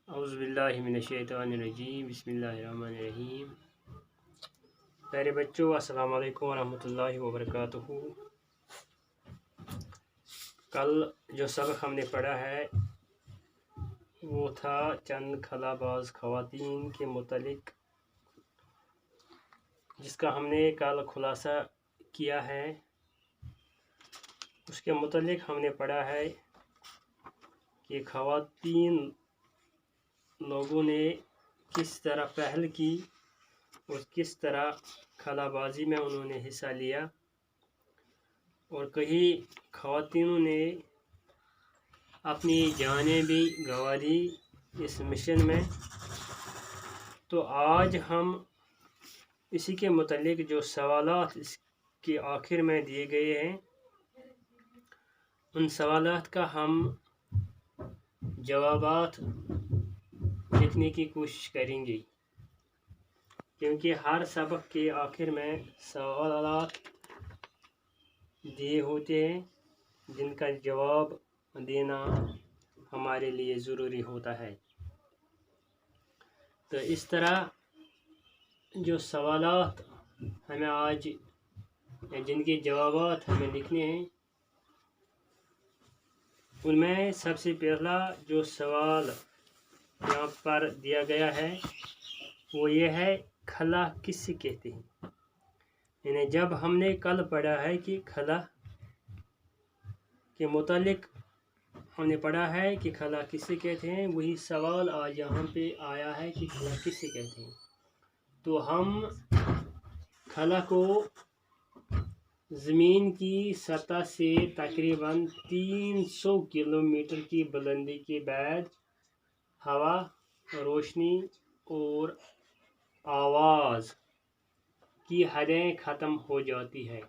اعوذ باللہ من الشیطان الرجیم بسم اللہ الرحمن الرحیم۔ پیارے بچوں، السلام علیکم ورحمۃ اللہ وبرکاتہ۔ کل جو سبق ہم نے پڑھا ہے وہ تھا چند خلا باز خواتین کے متعلق، جس کا ہم نے کل خلاصہ کیا ہے۔ اس کے متعلق ہم نے پڑھا ہے کہ خواتین لوگوں نے کس طرح پہل کی اور کس طرح خلا بازی میں انہوں نے حصہ لیا، اور کئی خواتینوں نے اپنی جانیں بھی گنوا دی اس مشن میں۔ تو آج ہم اسی کے متعلق جو سوالات اس کے آخر میں دیے گئے ہیں، ان سوالات کا ہم جوابات لکھنے کی کوشش کریں گے، کیونکہ ہر سبق کے آخر میں سوالات دیے ہوتے ہیں جن کا جواب دینا ہمارے لیے ضروری ہوتا ہے۔ تو اس طرح جو سوالات ہمیں آج جن کے جوابات ہمیں لکھنے ہیں، ان میں سب سے پہلا جو سوال یہاں پر دیا گیا ہے وہ یہ ہے، خلا کس سے کہتے ہیں؟ یعنی جب ہم نے کل پڑھا ہے کہ خلا کے متعلق ہم نے پڑھا ہے کہ خلا کس سے کہتے ہیں، وہی سوال آج یہاں پہ آیا ہے کہ خلا کس سے کہتے ہیں۔ تو ہم خلا کو زمین کی سطح سے تقریباً 300 کلومیٹر کی بلندی کے بعد ہوا، روشنی اور آواز کی حدیں ختم ہو جاتی ہے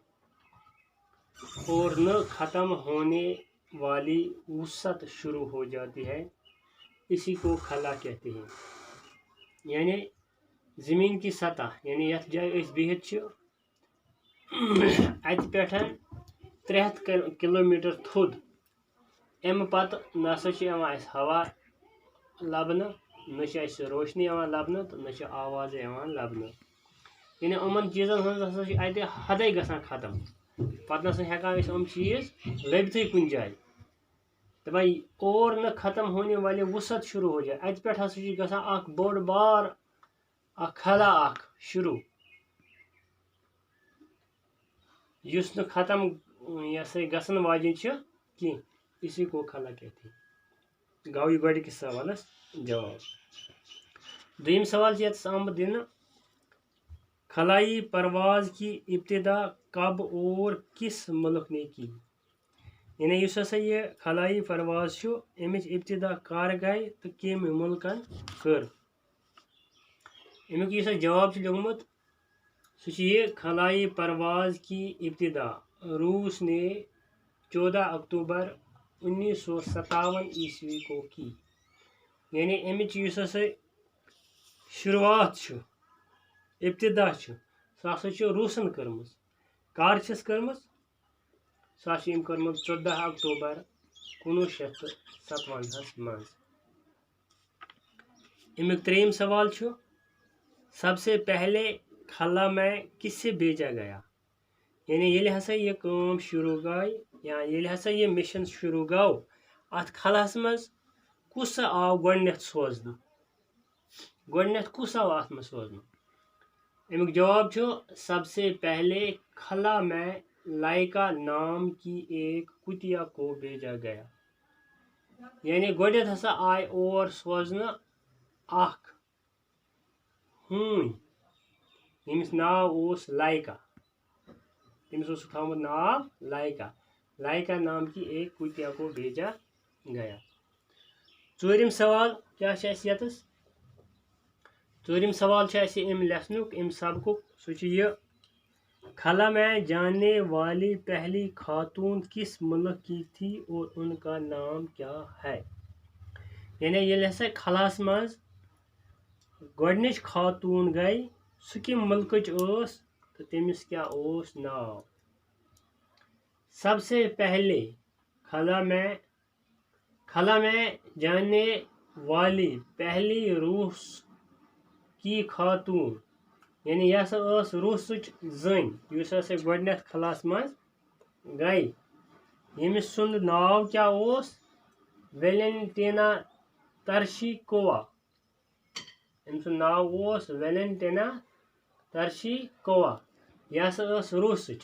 اور نہ ختم ہونے والی وسعت شروع ہو جاتی ہے، اسی کو خلا کہتے ہیں۔ یعنی زمین کی سطح، یعنی یتھ جائے اس بہت ات پہ 300 کلومیٹر تھود، ام پتہ نسا ہوا لبنہ، نہ روشنی لبنہ تو نہ آواز لبنہ۔ یعنی یمن چیزن ہز اتہ حدے گژھان ختم، پتہ نسا ہیکان ام چیز لبتھے کن جائے، دپان اور نہ ختم ہونے والے وسعت شروع ہو جائے۔ ات پہ ہسا گژھان اخ بوڑ بار اخ خلا اخ شروع، یس نہ ختم گژھن واجن کی، اسی کو خلا کہتے ہیں۔ گو یہ گوڑ کس سوالس جواب۔ دویم سوال یتس آمت دنہ، خلائی پرواز کی ابتدا کب اور کس ملک نے کی؟ یعنی اس ہسا یہ خلائی پرواز امچ ابتدا کر گئی تو کم ملکن کر؟ امیک اس جواب لکھمت سہ یہ، خلائی پرواز کی ابتدا روس نے 14 اکتوبر 1957 عیسوی کو کی۔ یعنی امچ اس شروعات ابتدا سہ ہسا روسن کرمز۔ کر چھس کرمز؟ سہ کرمز 14 اکتوبر 1957 مز۔ امیک تریم سوال سب سے پہلے خلا میں کس سے بھیجا گیا؟ یعنی یل ہسا یہ کام شروع گئی، یا یل ہسا یہ مشن شروع گو، ات خلاس مز کس آو گۄڈنیتھ سوزنہ؟ گۄڈنیتھ کس آو ات مز سوزنہ؟ امیک جواب سب سے پہلے خلا میں لائکا نام کی ایک کتیا کو بھیجا گیا۔ یعنی گۄڈنیتھ ہسا آئے اور سوزنہ اخ ہوٗنۍ یمس ناو اوس لائکا، تمس اوس تھومت ناو لائکا۔ لائکا نام کی ایک کتیا کو بھیجا گیا۔ ژوٗرِم سوال کیا یتس؟ ژوٗرِم سوال ام لیسنک ام سبقک، سہ یہ، خلا میں جانے والی پہلی خاتون کس ملک کی تھی اور ان کا نام کیا ہے؟ یعنی یل ہسا خلاس مز گۄڈنچ خاتون گئی، سہ کم ملکچ ٲس تو تمس کیا اوس ناو؟ سب سے پہلے خلا میں جانے والی پہلی روس کی خاتون یعنی یہ ہسا ٲس روسٕچ زٔنۍ یُس ہسا گۄڈٕنیتھ خلاس منٛز گٔے ییٚمِس سُنٛد ناو کیٛاہ اوس ویلنٹینا ترشیکووا أمۍ سُنٛد ناو اوس ویلنٹینا ترشیکووا یہِ ہسا ٲس روسٕچ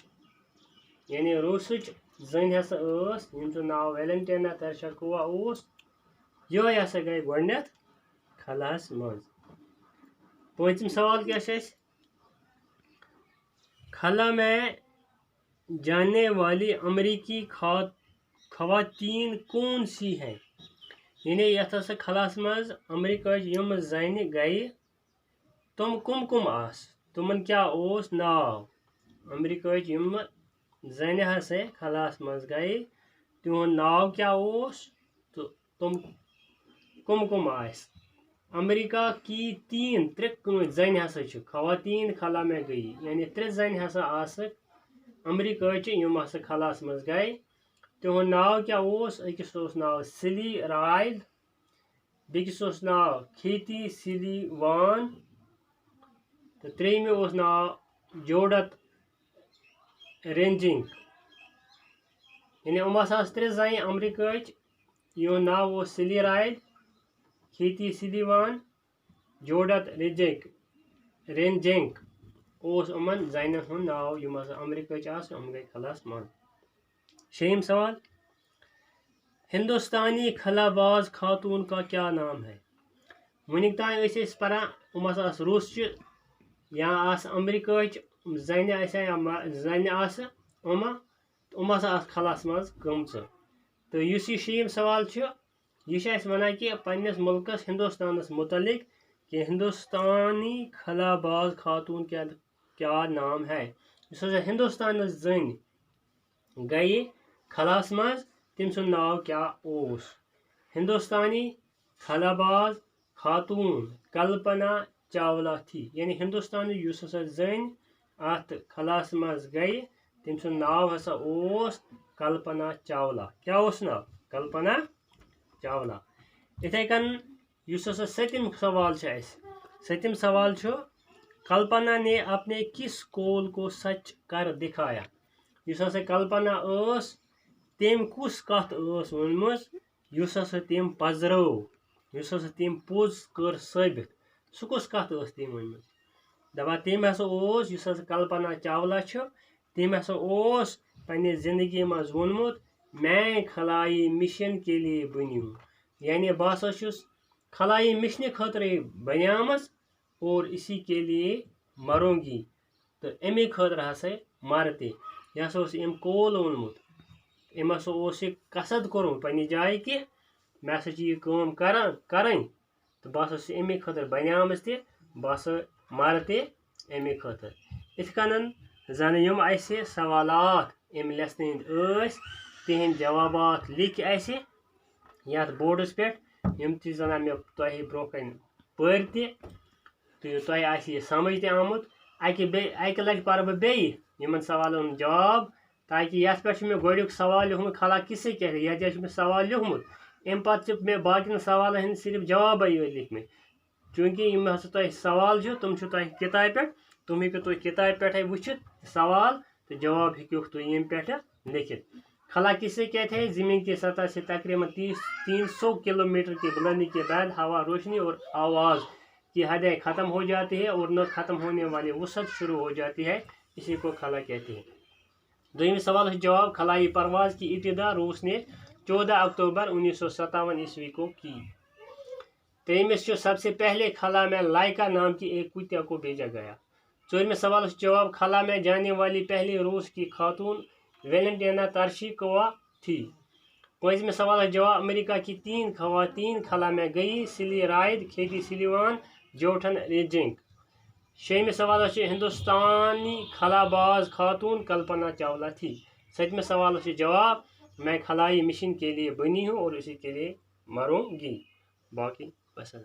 یعنی روسٕچ زٔنۍ ہسا ٲس ییٚمۍ سُنٛد ناو ویلنٹینا ترشیکووا اوس یِہوے ہسا گٔے گۄڈٕنیتھ خلاہس منٛز پوٗنٛژِم سوال کیٛاہ چھُ اَسہِ خلا میں جانے والی امریکی خواتین کون سی ہیں یعنی یتھ ہسا خلاہس منٛز امریکہٕچ یِم زنہِ گٔیہِ تِم کم کم آس تِمن کیٛاہ اوس ناو امریکہٕچ یِم زنہِ ہسا خلاہس منٛز گٔیہِ تِہُنٛد ناو کیٛاہ اوس تہٕ تِم کم کم آسہِ امریکہ کی ترٛےٚ زنہِ ہسا چھِ خواتین خلا میں گٔیہِ یعنی ترٛےٚ زنہِ ہسا آسہٕ امریکہٕچہِ یِم ہسا خلاہس منٛز گٔیہِ تِہُنٛد ناو کیٛاہ اوس أکِس اوس ناو سلی رایل بیٚکِس اوس ناو کھیتی سلی وان تہٕ ترٛیٚیِمہِ اوس ناو جوڈت رینجنگ یعنی یِم ہسا آسہٕ ترٛےٚ زنہِ امریکہٕچ یِہُنٛد ناو اوس سلی رایل کھیتی سلی وان جوڈت رینجنگ اوس یِمن زنٮ۪ن ہُنٛد ناو یِم ہسا امریکہٕچ آسہٕ یِم گٔے خلاہس منٛز شیٚیِم سوال ہندوستانی خلا باز خاتون کا کیا نام ہے وُنیُک تام ٲسۍ أسۍ پران یِم ہسا آسہٕ روسچہِ یا آسہٕ امریکہٕچ زنہِ آسہِ یا زنہِ آسہٕ یِم ہسا آسہٕ خلاہس منٛز گٔمژٕ تہٕ یُس یہِ شیٚیِم سوال چھُ یہ اَسہِ وَنان کہِ پنٛنِس مُلکس ہندوستانس متعلق کہ ہندوستانی خلا باز خاتون کیا نام ہے یُس ہسا ہندوستانس زٔنۍ گٔیہِ خلاہس منٛز تٔمۍ سُنٛد ناو کیٛاہ اوس ہندوستانی خلا باز خاتون کلپنا چاولا تھی یعنی ہندوستانٕچ یُس ہسا زٔنۍ اتھ خلاہس منٛز گٔیہِ تٔمۍ سُنٛد ناو ہسا اوس کلپنا چاولا کیٛاہ اوس ناو کلپنا چاولا یِتھے کٔنۍ یُس ہسا سٔتِم سوال چھُ اَسہِ سٔتِم سوال چھُ کلپنا نے اپنے کس قول کو سچ کر دکھایا یُس ہسا کلپنا ٲس تٔمۍ کُس کتھ ٲس ؤنمٕژ یُس ہسا تٔمۍ پزرٲو یُس ہسا تٔمۍ پوٚز کٔر ثٲبت سُہ کُس کتھ ٲس تٔمۍ ؤنمٕژ دپان تٔمۍ ہسا اوس یُس ہسا کلپنا چاولا چھُ تٔمۍ ہسا اوس پننہِ زندگی منٛز ووٚنمُت میں خلائی مشن کے لیے بنی ہوں یعنی بہٕ ہسا چھُس خلائی مشنہِ خٲطرے بنیامٕژ اور اسی کے لیے مروں گی تہٕ امی خٲطرٕ ہسا مر تہِ یہِ ہسا اوس أمۍ قول ووٚنمُت أمۍ ہسا اوس یہِ قصد کوٚرمُت پننہِ جایہِ کہِ مےٚ ہسا چھِ یہِ کٲم کرٕنۍ تہٕ بہٕ ہسا چھُس امی خٲطرٕ بنیامٕژ تہِ بہٕ ہسا مر تہِ امی خٲطرٕ یِتھ کٔنن زن یِم اسہِ سوالات امہِ لیسنہٕ ہٕنٛدۍ ٲسۍ تِہنٛدۍ جوابات لیکھِ اسہِ یتھ بورڈس پٮ۪ٹھ یِم تہِ زن مےٚ تۄہہِ برونٛہہ کنہِ پٔرۍ تہِ تہٕ تۄہہِ آسہِ یہِ سمجھ تہِ آمُت اکہِ لٹہِ پرٕ بہٕ بیٚیہِ یِمن سوالن ہُنٛد جواب تاکہِ یتھ پٮ۪ٹھ چھُ مےٚ گۄڈنیُک سوال لیوٗکھمُت خلا کِسے کہتے یتھ جایہِ چھُ مےٚ سوال لیوٗکھمُت امہِ پتہٕ چھُ مےٚ باقین سوالن ہٕنٛدۍ صرف جوابے یوت لیکھمٕتۍ چوٗنٛکہِ یِم ہسا تۄہہِ سوال چھِ تِم چھِ تۄہہِ کِتابہِ پٮ۪ٹھ تِم ہیٚکِو تُہۍ کِتابہِ پٮ۪ٹھے وٕچھِتھ سوال تہٕ جواب ہیٚکِوکھ تُہۍ ییٚمہِ پٮ۪ٹھٕ لیکھِتھ خلا کسے کہتے ہیں زمین کی سطح سے تقریباً 300 کلومیٹر کی بلندی کے بعد ہوا روشنی اور آواز کی حدیں ختم ہو جاتی ہے اور نہ ختم ہونے والی وسعت شروع ہو جاتی ہے اسی کو خلا کہتے ہیں دویمہِ سوالس جواب خلائی پرواز کی ابتدا روس نے 14 اکتوبر 1957 عیسوی کو کی تریمس سب سے پہلے خلا میں لائکا نام کی ایک کتیا کو بھیجا گیا چورمس سوالس جواب خلا میں جانے والی پہلی روس کی خاتون ویلنٹینا ترشیکووا تھی پانچویں سوال جواب امریکہ کی 3 خواتین خلا میں گئی سلی رائد کھیتی سلیوان جوٹھن ریجنگ شیمہ سوال ہندوستانی خلا باز خاتون کلپنا چاولا تھی ساتویں سوال جواب میں خلائی مشن کے لیے بنی ہوں اور اسی کے لیے مروں گی باقی بس